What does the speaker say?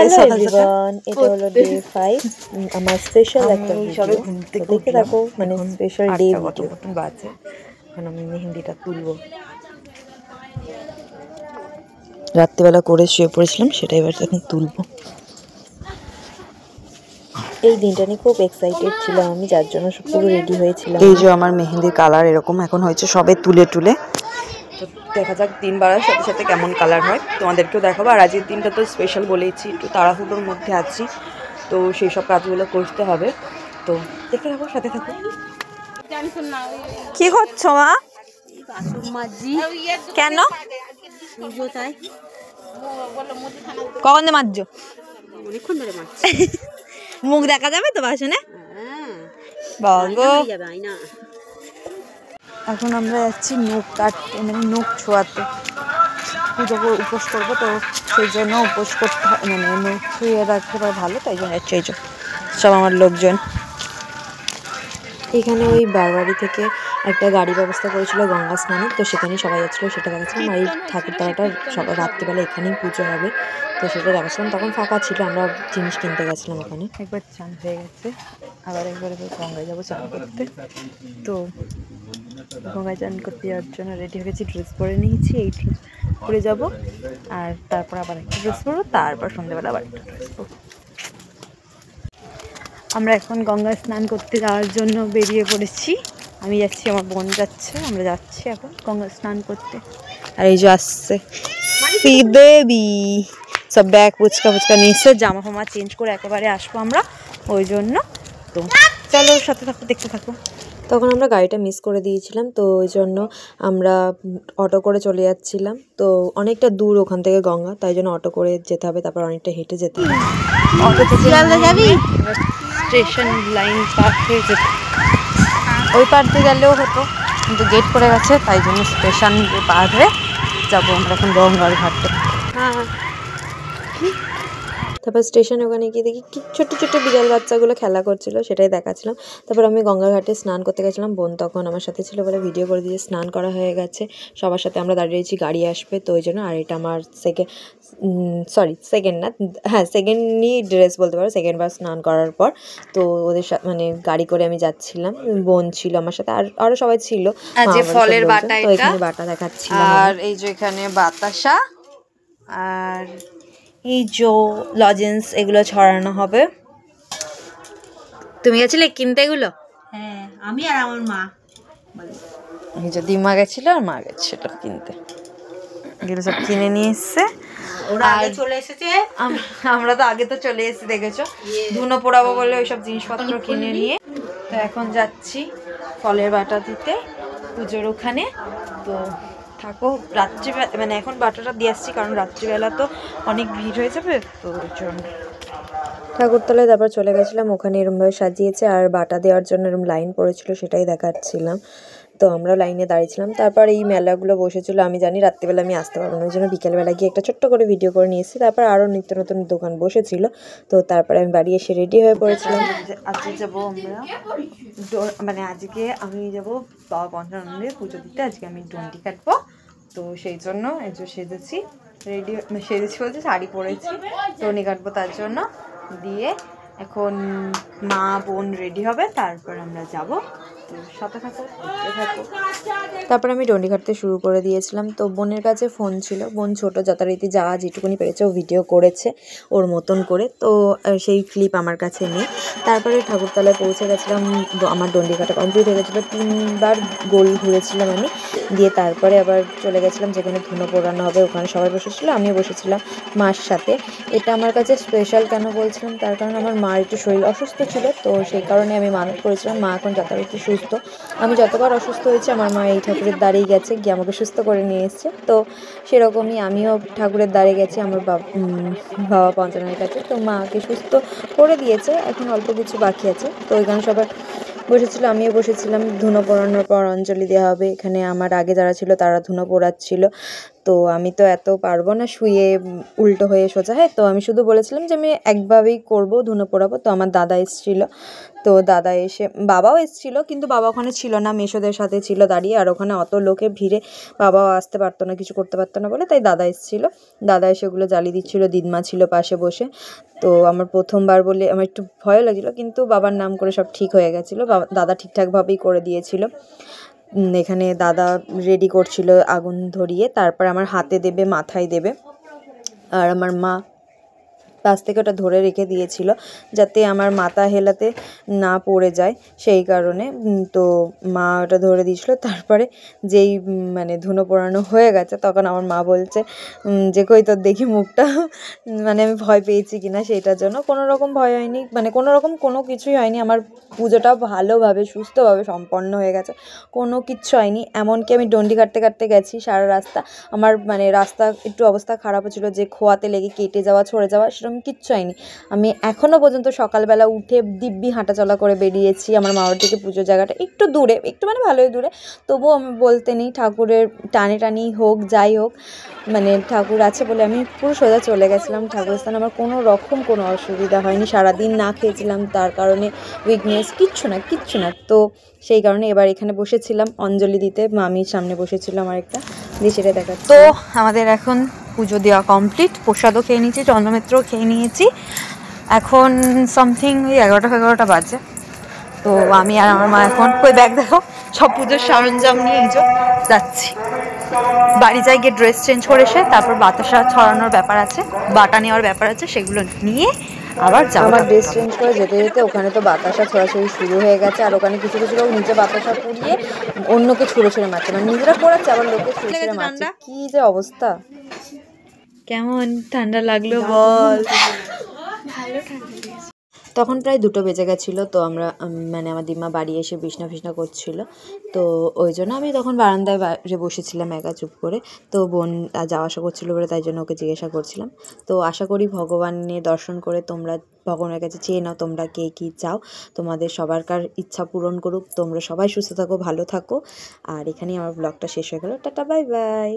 Hello everyone, এটা হলো day 5 আমার স্পেশাল একটা ভিডিও। দেখে দেখো, মানে স্পেশাল ডে ভিডিও। বাজে এখন আমি মেহেন্দিটা তুলবো। রাত্রিবেলা করে শুয়ে পড়েছিলাম, সেটা এবার এখন তুলবো। এই দিনটা নিয়ে খুব এক্সাইটেড ছিলাম আমি, যার জন্য পুরো রেডি হয়েছিলাম। এই যে আমার মেহেন্দির কালার এরকম এখন হয়েছে, সবে তুলে তুলে। তো দেখা যাক দিন বাড়ার সাথে সাথে কেমন কালার হয়, তোমাদেরকেও দেখাবো। আর আজকের দিনটা তো স্পেশাল বলেইছি, একটু তাড়াহুড়োর মধ্যে আছি, তো সেই সব কাজগুলো করতে হবে। তো দেখে থাকো, সাথে থাকো। কি করছো মা? কেন কখন দিয়ে মাজছো? মুখ দেখা যাবে তো বাসনে? এখন আমরা যাচ্ছি নখ কাটতে, মানে নখ ছোঁয়াতে। পুজো উপোস করবো, তো সেই জন্য উপোস করতে মানে নখ ছুঁয়ে রাখতে পারে ভালো, তাই জন্য যাচ্ছি। এই সব আমার লোকজন। এখানে ওই বারবাড়ি থেকে একটা গাড়ি ব্যবস্থা করেছিল গঙ্গা স্নানে, তো সেখানে সবাই যাচ্ছিলো, সেটা দেখাচ্ছিলাম। আর এই ঠাকুরতলাটা সবাই রাত্রিবেলা এখানেই পুজো হবে, তো সেটা দেখাচ্ছিলাম। তখন ফাঁকা ছিল, আমরা জিনিস কিনতে গেছিলাম ওখানে। একবার চান হয়ে গেছে, আবার একবার গঙ্গায় যাবো চান করতে। তো গঙ্গায় চান করতে যাওয়ার জন্য রেডি হয়ে গেছি, ড্রেস পরে নিয়েছি, এই ড্রেস পরে যাবো। আর তারপর আবার একটা ড্রেস পরবো, তারপর সন্ধ্যেবেলা আবার একটা ড্রেস পরবো। আমরা এখন গঙ্গা স্নান করতে যাওয়ার জন্য বেরিয়ে পড়েছি। আমি যাচ্ছি, আমার বোন যাচ্ছে, আমরা যাচ্ছি এখন গঙ্গা স্নান করতে। আর এই যে আসছে শ্রীদেবী, সব ব্যাগ ফুচকা ফুচকা নিচ্ছে, জামা ফামা চেঞ্জ করে একেবারে আসবো আমরা, ওই জন্য। তো চলো সাথে থাকো, দেখতে থাকো। তখন আমরা গাড়িটা মিস করে দিয়েছিলাম, তো ওই জন্য আমরা অটো করে চলে যাচ্ছিলাম। তো অনেকটা দূর ওখান থেকে গঙ্গা, তাই জন্য অটো করে যেতে হবে, তারপর অনেকটা হেঁটে যেতে হবে। অটো থেকে যাবি, স্টেশন লাইন পার হয়ে যেতে, ওই পার দিয়ে গেলেও হতো, কিন্তু গেট করে গেছে, তাই জন্য স্টেশন পার হয়ে যাবো আমরা এখন গঙ্গার ঘাটে। হ্যাঁ, তারপর স্টেশনে ওখানে গিয়ে দেখি কি ছোট্ট ছোট্ট বিড়াল বাচ্চাগুলো খেলা করছিল, সেটাই দেখাচ্ছিলাম। তারপর আমি গঙ্গার ঘাটে স্নান করতে গেছিলাম, বোন তখন আমার সাথে ছিল বলে ভিডিও করে দিয়ে স্নান করা হয়ে গেছে। সবার সাথে আমরা দাঁড়িয়ে রয়েছি, গাড়ি আসবে, তো ওই জন্য। আর এটা আমার সেকেন্ড না, হ্যাঁ সেকেন্ডই ড্রেস বলতে পারো, সেকেন্ডবার স্নান করার পর। তো ওদের সাথে মানে গাড়ি করে আমি যাচ্ছিলাম, বোন ছিল আমার সাথে, আর আরও সবাই ছিল। যে ফলের বাটা, তো এখানে বাটা দেখাচ্ছিলাম। আর এই যে এখানে বাতাসা, আর এই যে লজেন্স, এগুলো ছড়ানো হবে। তুমি গেছিলে কিনতে এগুলো? হ্যাঁ, আমি আর আমার মা। এই যে দিমা গেছিল আর মা গেছিল কিনতে, এগুলো সব কিনে নিয়ে এসছে। ওরা আগে চলে এসেছে, আমরা তো আগে তো চলে এসেছি, দেখেছো, ধুনো পোড়াবো বলে ওইসব জিনিসপত্র কিনে নিয়ে। তো এখন যাচ্ছি ফলের বাটা দিতে পুজোর ওখানে। তো থাকো, রাত্রিবেলা মানে এখন বাটাটা দিয়ে আসছি, কারণ রাত্রিবেলা তো অনেক ভিড় হয়ে যাবে, তো ওই জন্য। ঠাকুরতলায় তারপর চলে গেছিলাম, ওখানে এরমভাবে সাজিয়েছে, আর বাটা দেওয়ার জন্য এরম লাইন পড়েছিল, সেটাই দেখাচ্ছিলাম। তো আমরা লাইনে দাঁড়িয়েছিলাম। তারপর এই মেলাগুলো বসেছিল, আমি জানি রাত্রিবেলা আমি আসতে পারবো না, ওই জন্য বিকেলবেলা গিয়ে একটা ছোট্ট করে ভিডিও করে নিয়ে এসেছি। তারপর আরও নিত্য নতুন দোকান বসেছিল, তো তারপরে আমি বাড়ি এসে রেডি হয়ে পড়েছিলাম। আজকে যাবো আমরা, মানে আজকে আমি যাবো বাবা পঞ্চানন্দে পুজো দিতে, আজকে আমি ডন্ডি কাটবো। তো সেই জন্য এই যে সেজেছি, রেডি সেজেছি বলতে শাড়ি পরেছি, ডন্ডি কাটবো তার জন্য। দিয়ে এখন মা বোন রেডি হবে, তারপর আমরা যাব। তো সাথে থাকো, দেখতে থাকো। তারপর আমি ডন্ডি কাটতে শুরু করে দিয়েছিলাম। তো বোনের কাছে ফোন ছিল, বোন ছোট যথারীতি যা যেটুকুনি পেরেছে ও ভিডিও করেছে ওর মতন করে, তো সেই ক্লিপ আমার কাছে নেই। তারপরে ঠাকুরতলায় পৌঁছে গেছিলাম, আমার ডন্ডি কাটা কমপ্লিট হয়ে গেছিলো, 3বার গোল ঘুরেছিলাম আমি। দিয়ে তারপরে আবার চলে গেছিলাম যেখানে ধুনো পোড়ানো হবে, ওখানে সবাই বসেছিল, আমিও বসেছিলাম মার সাথে। এটা আমার কাছে স্পেশাল কেন বলছিলাম, তার কারণ আমার মার একটু শরীর অসুস্থ ছিল, তো সেই কারণে আমি মানত করেছিলাম। মা এখন যথারীতি সুস্থ, আমি যতবার অসুস্থ হয়েছি আমার মা এই ঠাকুরের দ্বারেই গেছে, গিয়ে আমাকে সুস্থ করে নিয়ে এসছে। তো সেরকমই আমিও ঠাকুরের দ্বারে গেছি আমার বাবা পঞ্চাননের কাছে, তো মাকে সুস্থ করে দিয়েছে, এখন অল্প কিছু বাকি আছে। তো এখানে সবার বসেছিল, আমিও বসেছিলাম। ধুনো পোড়ানোর পর অঞ্জলি দেওয়া হবে। এখানে আমার আগে যারা ছিল তারা ধুনো পোড়াচ্ছিল। তো আমি তো এত পারবো না শুয়ে উল্টো হয়ে সোজা হয়ে, তো আমি শুধু বলেছিলাম যে আমি একভাবেই করবো, ধুনো পোড়াবো। তো আমার দাদা এসেছিলো, তো দাদা এসে, বাবাও এসেছিলো কিন্তু বাবা ওখানে ছিল না, মেসোদের সাথে ছিল দাঁড়িয়ে। আর ওখানে অত লোকের ভিড়ে বাবাও আসতে পারতো না, কিছু করতে পারতো না বলে, তাই দাদা এসেছিলো। দাদা এসে ওগুলো জ্বালিয়ে দিচ্ছিলো, দিদমা ছিল পাশে বসে। তো আমার প্রথমবার বলে আমার একটু ভয় লাগছিলো, কিন্তু বাবার নাম করে সব ঠিক হয়ে গেছিলো। দাদা ঠিকঠাকভাবেই করে দিয়েছিল। এখানে দাদা রেডি করছিল আগুন ধরিয়ে, তারপর আমার হাতে দেবে, মাথায় দেবে। আর আমার মা পাশ থেকে ওটা ধরে রেখে দিয়েছিল যাতে আমার মাথা হেলাতে না পড়ে যায়, সেই কারণে। তো মা ওটা ধরে দিয়েছিল। তারপরে যেই মানে ধুনো পোড়ানো হয়ে গেছে, তখন আমার মা বলছে যে কই তোর দেখি মুখটা, মানে আমি ভয় পেয়েছি কিনা সেইটার জন্য। কোনো রকম ভয় হয়নি, মানে কোনো রকম কোনো কিছুই হয়নি। আমার পুজোটা ভালোভাবে সুস্থভাবে সম্পন্ন হয়ে গেছে, কোনো কিচ্ছু হয়নি। এমনকি আমি ডন্ডি কাটতে কাটতে গেছি সারা রাস্তা, আমার মানে রাস্তা একটু অবস্থা খারাপও ছিল, যে খোয়াতে লেগে কেটে যাওয়া, ছড়ে যাওয়া, সেরকম কিচ্ছু হয়নি। আমি এখনও পর্যন্ত সকালবেলা উঠে দিব্যি হাঁটাচলা করে বেরিয়েছি। আমার মামার থেকে পুজোর জায়গাটা একটু দূরে, একটু মানে ভালোই দূরে, তবুও আমি বলতে নেই, ঠাকুরের টানে টানি হোক যাই হোক, মানে ঠাকুর আছে বলে আমি পুরো সোজা চলে গেছিলাম ঠাকুরের স্থানে। আমার কোনো রকম কোনো অসুবিধা হয়নি। সারাদিন না খেয়েছিলাম, তার কারণে উইকনেস কিচ্ছু না, কিচ্ছু না। তো সেই কারণে এবার এখানে বসেছিলাম অঞ্জলি দিতে, মামির সামনে বসেছিলাম আরেকটা দিয়ে, সেটা দেখাচ্ছি। তো আমাদের এখন পুজো দেওয়া কমপ্লিট, প্রসাদও খেয়ে নিয়েছি, চন্দ্রমিত্রও খেয়ে নিয়েছি। এখন সামথিং ওই 11টা বাজে। তো আমি আর আমার মা এখন ওই ব্যাগ দেখো, সব পুজোর সরঞ্জাম নিয়ে এই যে যাচ্ছি। বাড়ি যাই, গিয়ে ড্রেস চেঞ্জ করে এসে তারপর বাতাসা ছড়ানোর ব্যাপার আছে, বাটা নেওয়ার ব্যাপার আছে, সেগুলো নিয়ে আবার যাবো। আমার ড্রেস চেঞ্জ করে যেতে যেতে ওখানে তো বাতাসা ছড়াছড়ি শুরু হয়ে গেছে। আর ওখানে কিছু কিছু লোক নিচে বাতাসা পুড়িয়ে অন্যকে ছুঁড়ে ছুঁড়ে মারছে, মানে নিজেরা পড়াচ্ছে আবার লোকে ছুঁড়ে ছুঁড়ে মারছে। কি যে অবস্থা! কেমন ঠান্ডা লাগলো বল? তখন প্রায় 2টো বেজে গেছিলো। তো আমরা মানে আমার দিমা বাড়ি এসে বিছনা ফিছনা করছিল, তো ওই জন্য আমি তখন বারান্দায় বাইরে বসেছিলাম একা চুপ করে। তো বোন যাওয়া আসা করছিলো বলে তাই জন্য ওকে জিজ্ঞাসা করছিলাম। তো আশা করি ভগবানের দর্শন করে তোমরা ভগবানের কাছে চেয়ে নাও তোমরা কে কী চাও, তোমাদের সবারকার ইচ্ছা পূরণ করুক। তোমরা সবাই সুস্থ থাকো, ভালো থাকো। আর এখানেই আমার ব্লগটা শেষ হয়ে গেল। Tata, bye bye.